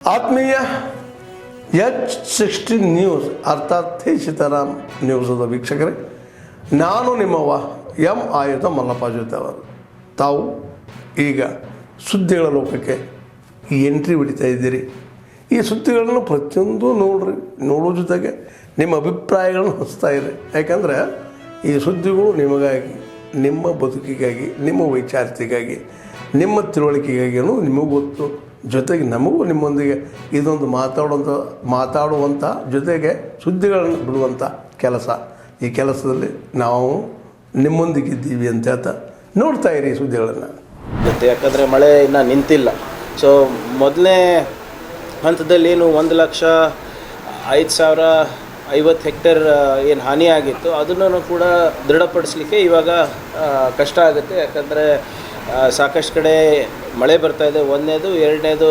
ಆತ್ಮೀಯ H16 news ಅರ್ಥಾತ್ ಸೀತಾರಾಮ್ ನ್ಯೂಸದ ವೀಕ್ಷಕರೇ, ನಾನು ನಿಮ್ಮವ ಎಂ ಆಯುಧ ಮಲ್ಲಪ್ಪ ಜೊತೆ ಅವರು. ತಾವು ಈಗ ಸುದ್ದಿಗಳ ಲೋಕಕ್ಕೆ ಎಂಟ್ರಿ ಹೊಡಿತಾ ಇದ್ದೀರಿ. ಈ ಸುದ್ದಿಗಳನ್ನು ಪ್ರತಿಯೊಂದು ನೋಡೋ ಜೊತೆಗೆ ನಿಮ್ಮ ಅಭಿಪ್ರಾಯಗಳನ್ನು ಹಂಚ್ತಾ ಇರಿ. ಯಾಕಂದರೆ ಈ ಸುದ್ದಿಗಳು ನಿಮಗಾಗಿ, ನಿಮ್ಮ ಬದುಕಿಗಾಗಿ, ನಿಮ್ಮ ವೈಚಾರಿಕೆಗಾಗಿ, ನಿಮ್ಮ ತಿಳುವಳಿಕೆಗಾಗಿಯೂ ನಿಮಗೂ ಗೊತ್ತು. ಜೊತೆಗೆ ನಮಗೂ ನಿಮ್ಮೊಂದಿಗೆ ಇದೊಂದು ಮಾತಾಡುವಂಥ ಜೊತೆಗೆ ಸುದ್ದಿಗಳನ್ನು ಬಿಡುವಂಥ ಕೆಲಸ. ಈ ಕೆಲಸದಲ್ಲಿ ನಾವು ನಿಮ್ಮೊಂದಿಗಿದ್ದೀವಿ ಅಂತ ಹೇಳ್ತಾ ನೋಡ್ತಾ ಇರಿ ಸುದ್ದಿಗಳನ್ನು. ಯಾಕಂದರೆ ಮಳೆ ಇನ್ನೂ ನಿಂತಿಲ್ಲ. ಸೊ ಮೊದಲನೇ ಹಂತದಲ್ಲಿ ಏನು 1,05,050 ಹೆಕ್ಟೇರ್ ಏನು ಹಾನಿಯಾಗಿತ್ತು ಅದನ್ನು ಕೂಡ ದೃಢಪಡಿಸಲಿಕ್ಕೆ ಇವಾಗ ಕಷ್ಟ ಆಗುತ್ತೆ. ಯಾಕಂದರೆ ಸಾಕಷ್ಟು ಕಡೆ ಮಳೆ ಬರ್ತಾಯಿದೆ. ಒಂದನೇದು, ಎರಡನೇದು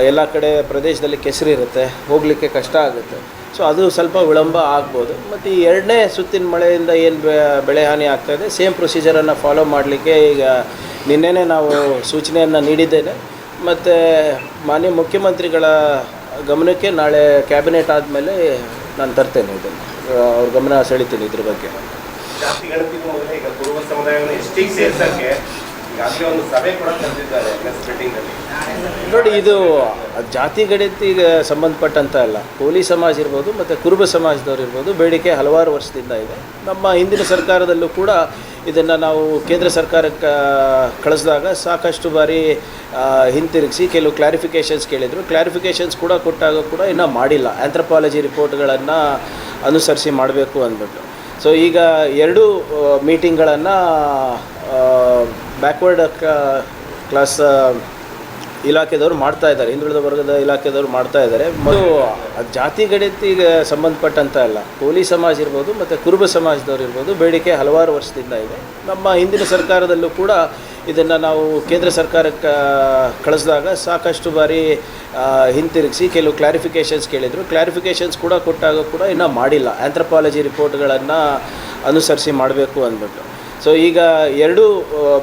ಎಲ್ಲ ಕಡೆ ಪ್ರದೇಶದಲ್ಲಿ ಕೆಸರಿರುತ್ತೆ, ಹೋಗಲಿಕ್ಕೆ ಕಷ್ಟ ಆಗುತ್ತೆ. ಸೊ ಅದು ಸ್ವಲ್ಪ ವಿಳಂಬ ಆಗ್ಬೋದು. ಮತ್ತು ಈ ಎರಡನೇ ಸುತ್ತಿನ ಮಳೆಯಿಂದ ಏನು ಬೆಳೆ ಹಾನಿ ಆಗ್ತಾಯಿದೆ, ಸೇಮ್ ಪ್ರೊಸೀಜರನ್ನು ಫಾಲೋ ಮಾಡಲಿಕ್ಕೆ ಈಗ ನಿನ್ನೆನೇ ನಾವು ಸೂಚನೆಯನ್ನು ನೀಡಿದ್ದೇನೆ. ಮತ್ತು ಮಾನ್ಯ ಮುಖ್ಯಮಂತ್ರಿಗಳ ಗಮನಕ್ಕೆ ನಾಳೆ ಕ್ಯಾಬಿನೆಟ್ ಆದಮೇಲೆ ನಾನು ತರ್ತೇನೆ, ಇದನ್ನು ಅವ್ರ ಗಮನ ಸೆಳಿತೀನಿ ಇದ್ರ ಬಗ್ಗೆ. ಜಾತಿ ಗಣತಿಗೂ ಮೊದಲೇ ಈಗ ಕುರುಬ ಸಮುದಾಯವನ್ನು ಎಷ್ಟಿಗೆ ಸೇರ್ಸೋಕ್ಕೆ ಈಗಾಗಲೇ ಒಂದು ಸಭೆ ಕೂಡ ಕರೆದಿದ್ದಾರೆ ಮೀಟಿಂಗಲ್ಲಿ. ನೋಡಿ, ಇದು ಜಾತಿ ಗಣತಿಗೆ ಸಂಬಂಧಪಟ್ಟಂತ ಅಲ್ಲ. ಕೋಲಿ ಸಮಾಜ ಇರ್ಬೋದು ಮತ್ತು ಕುರುಬ ಸಮಾಜದವ್ರು ಇರ್ಬೋದು, ಬೇಡಿಕೆ ಹಲವಾರು ವರ್ಷದಿಂದ ಇದೆ. ನಮ್ಮ ಹಿಂದಿನ ಸರ್ಕಾರದಲ್ಲೂ ಕೂಡ ಇದನ್ನು ನಾವು ಕೇಂದ್ರ ಸರ್ಕಾರಕ್ಕೆ ಕಳಿಸಿದಾಗ ಸಾಕಷ್ಟು ಬಾರಿ ಹಿಂತಿರುಗಿಸಿ ಕೆಲವು ಕ್ಲಾರಿಫಿಕೇಷನ್ಸ್ ಕೇಳಿದರು. ಕ್ಲಾರಿಫಿಕೇಷನ್ಸ್ ಕೂಡ ಕೊಟ್ಟಾಗ ಕೂಡ ಇನ್ನೂ ಮಾಡಿಲ್ಲ. ಆಂಥ್ರಪಾಲಜಿ ರಿಪೋರ್ಟ್ಗಳನ್ನು ಅನುಸರಿಸಿ ಮಾಡಬೇಕು ಅಂದ್ಬಿಟ್ಟು. ಸೊ ಈಗ ಎರಡೂ ಮೀಟಿಂಗ್ಗಳನ್ನು ಬ್ಯಾಕ್ವರ್ಡ್ ಕ್ಲಾಸ್ ಇಲಾಖೆದವರು ಮಾಡ್ತಾಯಿದ್ದಾರೆ, ಹಿಂದುಳಿದ ವರ್ಗದ ಇಲಾಖೆದವರು ಮಾಡ್ತಾಯಿದ್ದಾರೆ. ಮತ್ತು ಜಾತಿ ಗಣತಿಗೆ ಸಂಬಂಧಪಟ್ಟಂತ ಅಲ್ಲ. ಕೋಲಿ ಸಮಾಜ ಇರ್ಬೋದು ಮತ್ತು ಕುರುಬ ಸಮಾಜದವ್ರು ಇರ್ಬೋದು, ಬೇಡಿಕೆ ಹಲವಾರು ವರ್ಷದಿಂದ ಇದೆ. ನಮ್ಮ ಹಿಂದಿನ ಸರ್ಕಾರದಲ್ಲೂ ಕೂಡ ಇದನ್ನು ನಾವು ಕೇಂದ್ರ ಸರ್ಕಾರಕ್ಕೆ ಕಳಿಸಿದಾಗ ಸಾಕಷ್ಟು ಬಾರಿ ಹಿಂತಿರುಗಿಸಿ ಕೆಲವು ಕ್ಲಾರಿಫಿಕೇಷನ್ಸ್ ಕೇಳಿದರು. ಕ್ಲಾರಿಫಿಕೇಷನ್ಸ್ ಕೂಡ ಕೊಟ್ಟಾಗ ಕೂಡ ಇನ್ನೂ ಮಾಡಿಲ್ಲ. ಆಂಥ್ರಪಾಲಜಿ ರಿಪೋರ್ಟ್ಗಳನ್ನು ಅನುಸರಿಸಿ ಮಾಡಬೇಕು ಅಂದ್ಬಿಟ್ಟು. ಸೊ ಈಗ ಎರಡೂ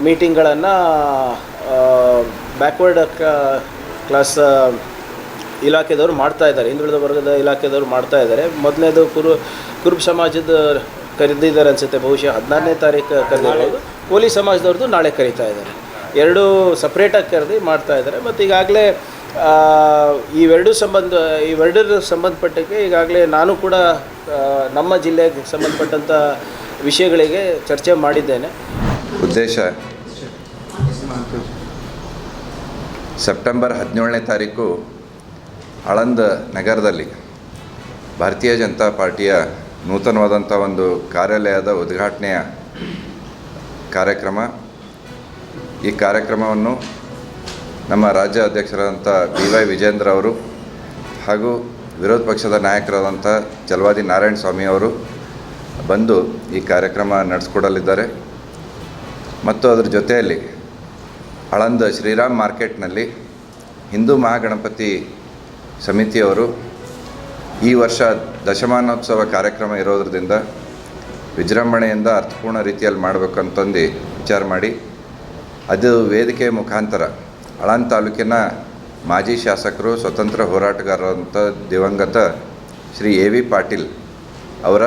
ಮೀಟಿಂಗ್ಗಳನ್ನು ಬ್ಯಾಕ್ವರ್ಡ್ ಕ್ಲಾಸ್ ಇಲಾಖೆದವರು ಮಾಡ್ತಾಯಿದ್ದಾರೆ, ಹಿಂದುಳಿದ ವರ್ಗದ ಇಲಾಖೆದವರು ಮಾಡ್ತಾಯಿದ್ದಾರೆ. ಮೊದಲನೇದು ಕುರುಬ ಸಮಾಜದ ಕರೆದಿದ್ದಾರೆ ಅನಿಸುತ್ತೆ, ಬಹುಶಃ 14ನೇ ತಾರೀಕು ಕರೆದಿರ್ಬೋದು. ಕೋಲಿ ಸಮಾಜದವ್ರದ್ದು ನಾಳೆ ಕರೀತಾ ಇದ್ದಾರೆ. ಎರಡೂ ಸಪ್ರೇಟಾಗಿ ಕರೆದು ಮಾಡ್ತಾಯಿದ್ದಾರೆ. ಮತ್ತು ಈಗಾಗಲೇ ಇವೆರಡರ ಸಂಬಂಧಪಟ್ಟಕ್ಕೆ ಈಗಾಗಲೇ ನಾನು ಕೂಡ ನಮ್ಮ ಜಿಲ್ಲೆಗೆ ಸಂಬಂಧಪಟ್ಟಂಥ ವಿಷಯಗಳಿಗೆ ಚರ್ಚೆ ಮಾಡಿದ್ದೇನೆ. ಉದ್ದೇಶ ಸೆಪ್ಟೆಂಬರ್ 17ನೇ ತಾರೀಕು ಆಳಂದ ನಗರದಲ್ಲಿ ಭಾರತೀಯ ಜನತಾ ಪಾರ್ಟಿಯ ನೂತನವಾದಂಥ ಒಂದು ಕಾರ್ಯಾಲಯದ ಉದ್ಘಾಟನೆಯ ಕಾರ್ಯಕ್ರಮ. ಈ ಕಾರ್ಯಕ್ರಮವನ್ನು ನಮ್ಮ ರಾಜ್ಯ ಅಧ್ಯಕ್ಷರಾದಂಥ BY ವಿಜೇಂದ್ರ ಅವರು ಹಾಗೂ ವಿರೋಧ ಪಕ್ಷದ ನಾಯಕರಾದಂಥ ಚಲವಾದಿ ನಾರಾಯಣ ಸ್ವಾಮಿ ಅವರು ಬಂದು ಈ ಕಾರ್ಯಕ್ರಮ ನಡೆಸ್ಕೊಡಲಿದ್ದಾರೆ. ಮತ್ತು ಅದರ ಜೊತೆಯಲ್ಲಿ ಆಳಂದ ಶ್ರೀರಾಮ್ ಮಾರ್ಕೆಟ್ನಲ್ಲಿ ಹಿಂದೂ ಮಹಾಗಣಪತಿ ಸಮಿತಿಯವರು ಈ ವರ್ಷ ದಶಮಾನೋತ್ಸವ ಕಾರ್ಯಕ್ರಮ ಇರೋದ್ರಿಂದ ವಿಜೃಂಭಣೆಯಿಂದ ಅರ್ಥಪೂರ್ಣ ರೀತಿಯಲ್ಲಿ ಮಾಡಬೇಕಂತಂದು ವಿಚಾರ ಮಾಡಿ ಅದು ವೇದಿಕೆ ಮುಖಾಂತರ ಆಳಂದ ತಾಲೂಕಿನ ಮಾಜಿ ಶಾಸಕರು, ಸ್ವತಂತ್ರ ಹೋರಾಟಗಾರರಂಥ ದಿವಂಗತ ಶ್ರೀ AV ಪಾಟೀಲ್ ಅವರ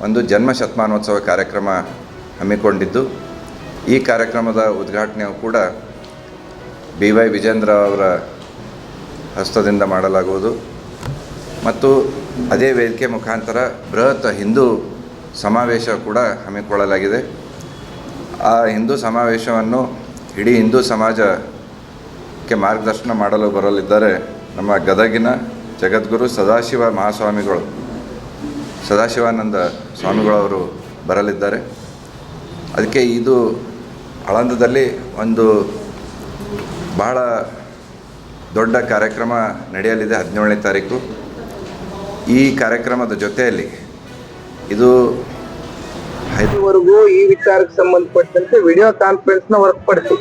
ಒಂದು ಜನ್ಮ ಶತಮಾನೋತ್ಸವ ಕಾರ್ಯಕ್ರಮ ಹಮ್ಮಿಕೊಂಡಿದ್ದು, ಈ ಕಾರ್ಯಕ್ರಮದ ಉದ್ಘಾಟನೆಯು ಕೂಡ BY ವಿಜೇಂದ್ರ ಅವರ ಹಸ್ತದಿಂದ ಮಾಡಲಾಗುವುದು. ಮತ್ತು ಅದೇ ವೇದಿಕೆ ಮುಖಾಂತರ ಬೃಹತ್ ಹಿಂದೂ ಸಮಾವೇಶ ಕೂಡ ಹಮ್ಮಿಕೊಳ್ಳಲಾಗಿದೆ. ಆ ಹಿಂದೂ ಸಮಾವೇಶವನ್ನು ಇಡೀ ಹಿಂದೂ ಸಮಾಜಕ್ಕೆ ಮಾರ್ಗದರ್ಶನ ಮಾಡಲು ಬರಲಿದ್ದಾರೆ ನಮ್ಮ ಗದಗಿನ ಜಗದ್ಗುರು ಸದಾಶಿವಾನಂದ ಸ್ವಾಮಿಗಳವರು ಬರಲಿದ್ದಾರೆ. ಅದಕ್ಕೆ ಇದು ಆಳಂದದಲ್ಲಿ ಒಂದು ಬಹಳ ದೊಡ್ಡ ಕಾರ್ಯಕ್ರಮ ನಡೆಯಲಿದೆ 17ನೇ ತಾರೀಕು. ಈ ಕಾರ್ಯಕ್ರಮದ ಜೊತೆಯಲ್ಲಿ ಇಲ್ಲಿವರೆಗೂ ಈ ವಿಚಾರಕ್ಕೆ ಸಂಬಂಧಪಟ್ಟಂತೆ ವಿಡಿಯೋ ಕಾನ್ಫರೆನ್ಸ್ನ ಹೊರತುಪಡಿಸಿ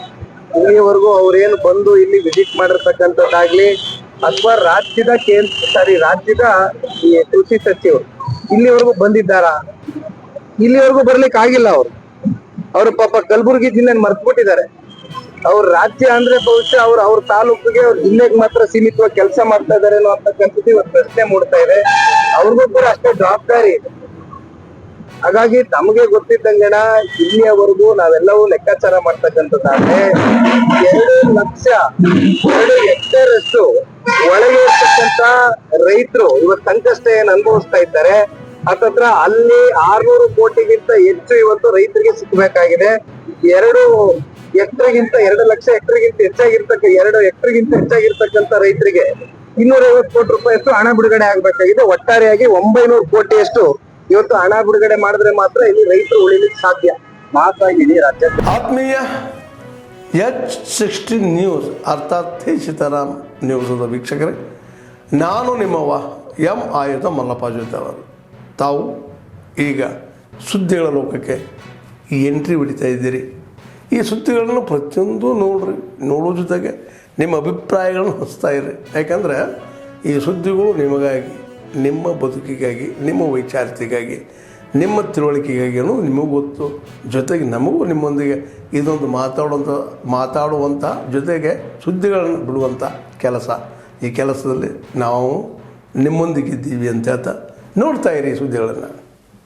ಇಲ್ಲಿವರೆಗೂ ಅವರೇನು ಬಂದು ಇಲ್ಲಿ ವಿಸಿಟ್ ಮಾಡಿರ್ತಕ್ಕಂಥದ್ದಾಗ್ಲಿ ಅಥವಾ ರಾಜ್ಯದ ಈ ಕೃಷಿ ಸಚಿವರು ಇಲ್ಲಿವರೆಗೂ ಬಂದಿದ್ದಾರಾ? ಇಲ್ಲಿವರೆಗೂ ಬರ್ಲಿಕ್ಕೆ ಆಗಿಲ್ಲ. ಅವರು ಪಾಪ ಕಲಬುರಗಿ ಜಿಲ್ಲೆ ಮರ್ತ್ಬಿಟ್ಟಿದ್ದಾರೆ. ಅವ್ರ ರಾಜ್ಯ ಅಂದ್ರೆ ಬಹುಶಃ ಅವ್ರ ತಾಲೂಕಿಗೆ ಅವ್ರ ಜಿಲ್ಲೆಗೆ ಮಾತ್ರ ಸೀಮಿತವಾಗಿ ಕೆಲಸ ಮಾಡ್ತಾ ಇದಾರೇನೋ ಅಂತಕ್ಕಂಥದ್ದು ಇವತ್ತು ಪ್ರಶ್ನೆ ಮೂಡ್ತಾ ಇದೆ. ಅವ್ರಿಗೂ ಕೂಡ ಅಷ್ಟೇ ಜವಾಬ್ದಾರಿ ಇದೆ. ಹಾಗಾಗಿ ತಮಗೆ ಗೊತ್ತಿದ್ದಂಗೆಣ ಇಲ್ಲಿಯವರೆಗೂ ನಾವೆಲ್ಲವೂ ಲೆಕ್ಕಾಚಾರ ಮಾಡ್ತಕ್ಕಂಥದ್ದಾದ್ರೆ 2 ಲಕ್ಷ 2 ಹೆಕ್ಟೇರ್ ಅಷ್ಟು ಒಳಗೆ ಇರ್ತಕ್ಕಂಥ ರೈತರು ಇವತ್ತು ಸಂಕಷ್ಟ ಏನ್ ಅನುಭವಿಸ್ತಾ ಇದ್ದಾರೆ. ಹತ್ತತ್ರ ಅಲ್ಲಿ 600 ಕೋಟಿಗಿಂತ ಹೆಚ್ಚು ಇವತ್ತು ರೈತರಿಗೆ ಸಿಕ್ಕಬೇಕಾಗಿದೆ. 2 ಹೆಕ್ಟರ್ಗಿಂತ 2 ಲಕ್ಷ ಹೆಕ್ಟರ್ಗಿಂತ ಹೆಚ್ಚಾಗಿರ್ತಕ್ಕಂಥ ರೈತರಿಗೆ 250 ಕೋಟಿ ರೂಪಾಯಿಯಷ್ಟು ಹಣ ಬಿಡುಗಡೆ ಆಗ್ಬೇಕಾಗಿದೆ. ಒಟ್ಟಾರೆಯಾಗಿ 900 ಕೋಟಿಯಷ್ಟು ಇವತ್ತು ಹಣ ಬಿಡುಗಡೆ ಮಾಡಿದ್ರೆ ಮಾತ್ರ ಇಲ್ಲಿ ರೈತರು ಉಳಿಲಿಕ್ಕೆ ಸಾಧ್ಯ. ಮಾತಾಗಿ ಇಡೀ ರಾಜ್ಯ ಆತ್ಮೀಯ H16 ನ್ಯೂಸ್ ಅರ್ಥಾತ್ ಹೇ ಸೀತಾರಾಮ್ ನ್ಯೂಸದ ವೀಕ್ಷಕರೇ, ನಾನು ನಿಮ್ಮವ ಎಂ ಆಯುಧ ಮಲ್ಲಪ್ಪ ಜೊತೆ ಅವರು. ತಾವು ಈಗ ಸುದ್ದಿಗಳ ಲೋಕಕ್ಕೆ ಎಂಟ್ರಿ ಹೊಡಿತಾ ಇದ್ದೀರಿ. ಈ ಸುದ್ದಿಗಳನ್ನು ಪ್ರತಿಯೊಂದು ನೋಡೋ ಜೊತೆಗೆ ನಿಮ್ಮ ಅಭಿಪ್ರಾಯಗಳನ್ನು ಹಂಚ್ತಾ ಇರ್ರಿ. ಯಾಕಂದರೆ ಈ ಸುದ್ದಿಗಳು ನಿಮಗಾಗಿ, ನಿಮ್ಮ ಬದುಕಿಗಾಗಿ, ನಿಮ್ಮ ವೈಚಾರಿಕೆಗಾಗಿ, ನಿಮ್ಮ ತಿಳುವಳಿಕೆಗಾಗಿ ಅನ್ನೋದು ನಿಮಗೂ ಗೊತ್ತು. ಜೊತೆಗೆ ನಮಗೂ ನಿಮ್ಮೊಂದಿಗೆ ಇದೊಂದು ಮಾತಾಡುವಂಥ ಜೊತೆಗೆ ಸುದ್ದಿಗಳನ್ನು ಬಿಡುವಂಥ ಕೆಲಸ. ಈ ಕೆಲಸದಲ್ಲಿ ನಾವು ನಿಮ್ಮೊಂದಿಗಿದ್ದೀವಿ ಅಂತ ಹೇಳ್ತಾ ನೋಡ್ತಾ ಇರಿ ಈ ಸುದ್ದಿಗಳನ್ನು.